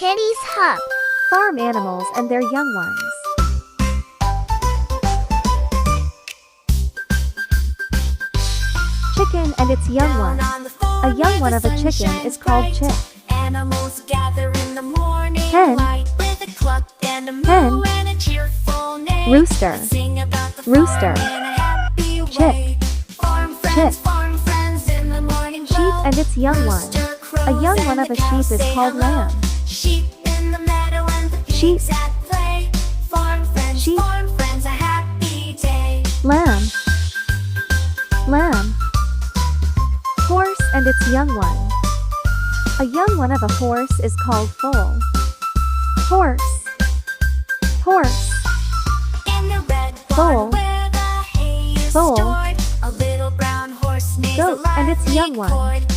Kitty's Hub. Farm animals and their young ones. Chicken and its young one. A young one of a chicken is called chick. Animals gather in the morning Hen. light with a cluck and a Hen. moo and a cheerful neigh. Rooster. Sing about the Rooster. farm in a happy Chick. way. Farm friends, Chick. farm friends in the morning Sheep glow. and its young one. Rooster A young crows one and of a the cows sheep is say called hello. lamb. Sheep in the meadow and the Sheep. pigs at play. Farm friends, Sheep. a happy day. Lamb. Lamb. Horse and its young one. A young one of a horse is called foal. Horse. Horse. In the red Foal. barn where the hay is Foal. stored, a little brown horse neighs a Goat and its young one. lively chord.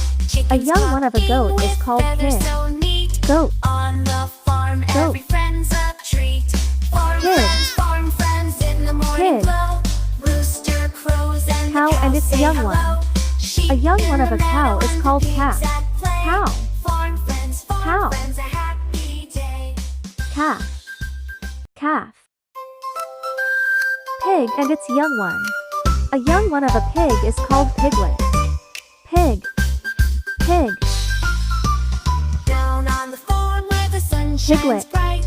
A Chickens young one of a goat clucking is with called feathers pig. so neat. Goat. On the farm, Goat. every friend's a treat. Pig. Farm friends in the morning Pig. glow. Rooster crows and Cow the and cows its say young hello. one. Sheep A young in one of the a cow meadow is and called the pigs calf. at play. Cow. Farm friends, Cow. a happy day. Calf. Calf. Pig and its young one. A young one of a pig is called piglet. Pig. Pig. Down on the farm where the sun shines Piglet. bright,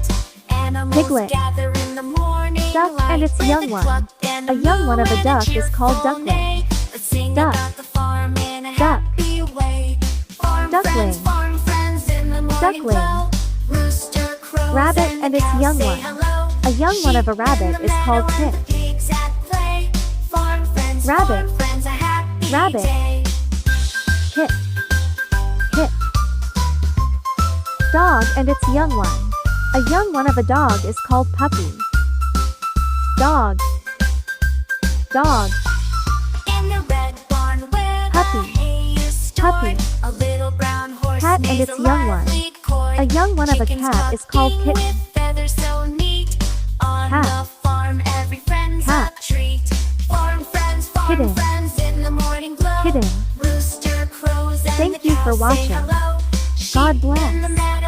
animals Piglet. gather in the morning Duck light and its with young a one. cluck and A young one of a moo duck and is called cheerful duckling. neigh. Let's sing Duck. about the farm in a Duck. happy way. Farm Duckling. friends in the morning Duckling. glow. Rooster crows Rabbit and and the its cows young say one. hello. A young one of a Sheep in rabbit the is called meadow and chick. the pigs at play. Farm friends, Rabbit. a happy Rabbit. day. Kit. Kit. Dog and its young one. A young one of a dog is called puppy. Dog. Dog. In the red barn where Puppy. the hay is stored, Puppy. a little brown horse Cat and neighs its a young one. lively chord. A young one of a Chickens cat is called clucking kitten. with feathers so neat. On Cat. the farm, every friend's Cat. a treat. Farm Kitten. friends in the morning glow. Kitten. Rooster crows and Thank the you for cows say watching. hello. God Sheep bless. in the meadow